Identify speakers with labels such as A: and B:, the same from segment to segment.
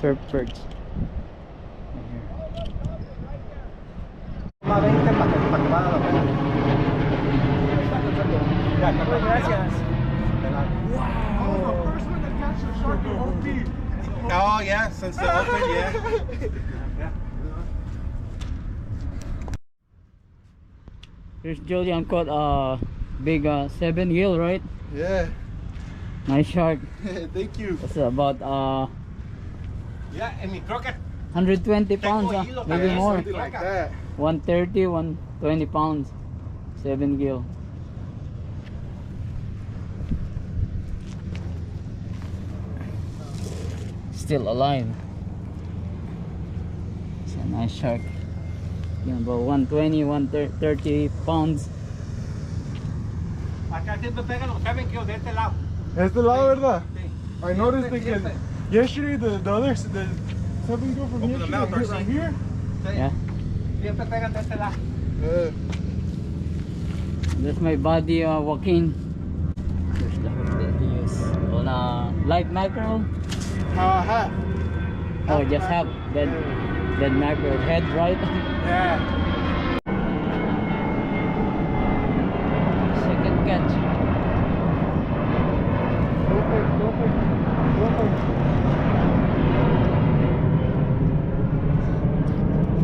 A: Surf perch.
B: Oh yeah, since the open, yeah.
A: Here's Julian caught a big 7 gill, right?
B: Yeah.
A: Nice shark.
B: Thank you.
A: It's about
B: Yeah, and me croquet.
A: 120 pounds, maybe more.
B: Something like that.
A: 130, 120 pounds. 7 gill. Still alive. It's a nice shark. Yeah, about 120, 130 pounds.
B: Acá siempre pegan los 7 kills de este lado.
C: Este lado, ¿verdad?
B: Sí.
C: I noticed that yesterday the other the 7 go from
B: Open the mouth,
C: here,
B: Darcy.
C: right here.
B: Sí.
A: Yeah.
B: Siempre pegan de este lado.
A: There's my buddy Joaquin. There's the hook that he used on a light mackerel.
C: Half.
A: Oh, just half dead mackerel head, right?
C: Yeah.
A: Second catch.
C: Go for it.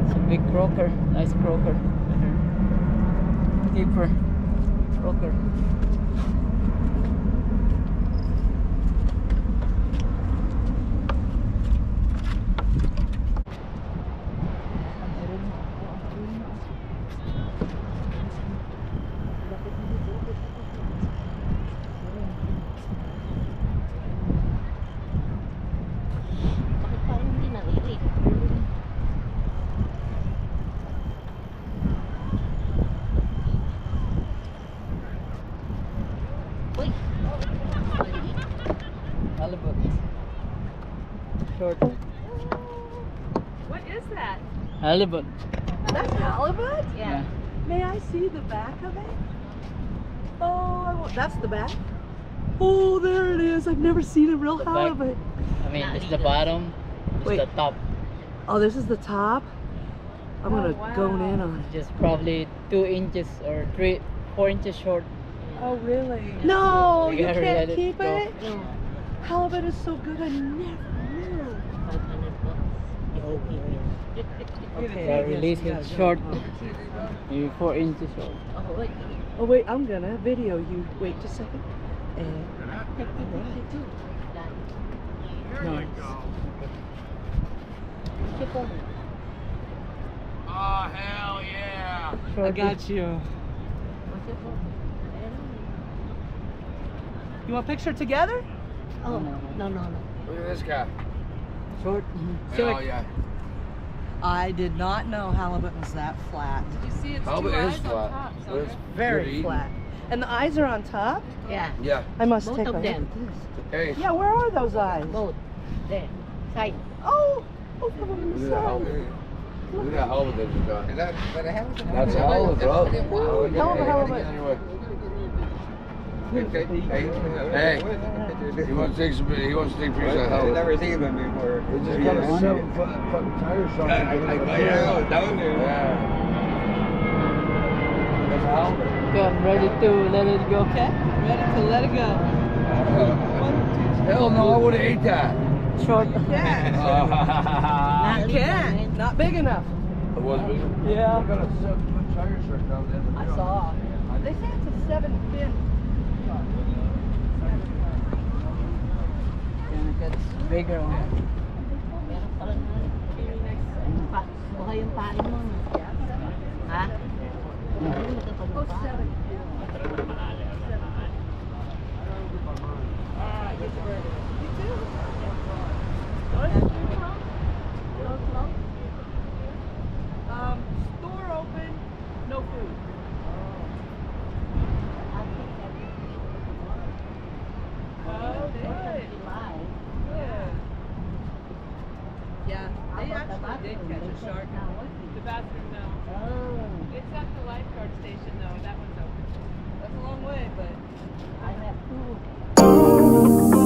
A: It's a big croaker, nice croaker. Keeper, croaker. Halibut. Short.
D: What is that?
A: Halibut.
D: That's halibut?
A: Yeah.
D: May I see the back of it? Oh, that's the back. Oh, there it is. I've never seen a real
A: The back.
D: halibut.
A: I mean, it's the bottom, it's
D: Wait.
A: the top.
D: Oh, this is the top. I'm gonna go in on it.
A: Just probably 2 inches or 4 inches short.
D: Oh, really? No, you
A: gotta let
D: can't
A: it
D: keep
A: go.
D: it. Halibut is so good. I never knew.
A: Yeah, release it short, maybe 4 inches short.
D: Oh wait, I'm gonna video you. Wait just a second. And
A: Nice.
B: Oh hell yeah!
D: I got you. You want a picture together?
A: Oh, no.
B: Look at this guy.
A: Short.
B: Hell yeah.
D: I did not know halibut was that flat.
E: You see it's
B: Halibut
E: two
B: is
E: eyes
B: flat.
E: on top.
B: But it's
D: Very
B: good
D: flat. And the eyes are on top?
E: Yeah,
B: Yeah.
D: I must
E: both
D: take a
E: of
D: look
E: them.
D: at this.
B: Hey.
D: Yeah, where are those eyes?
E: Both. There. Side.
D: Oh, both of them on the
B: Look at that
D: side.
B: halibut. Look at that halibut that just got.
F: That's
B: halibut, bro.
D: Hell of a halibut.
B: Hey, he wants to take some. He wants to take pictures of halibut.
F: never seen them before.
C: They just got a 7-foot fucking tire shot.
F: Yeah, down there.
B: Yeah. That's a halibut.
A: Okay, I'm ready to let it go.
D: Okay, ready to let it go.
B: Hell no, I would have ate that.
A: Short.
D: Yeah.
E: Not
D: Can't. Not big enough.
B: It was big.
D: Yeah.
C: They got a 7-foot tire shot down there.
D: I saw. They say it's a 7 fin.
A: It's bigger one.
E: Meron pala na. Buhay yung pain mo. Ha?
D: Oh, 7. You too. Store open, no food. Oh, good. Yeah, they actually did catch a shark.
E: The bathroom, no.
A: Oh.
E: It's at the lifeguard station, though. That one's open.
D: That's a long way, but
E: I have two.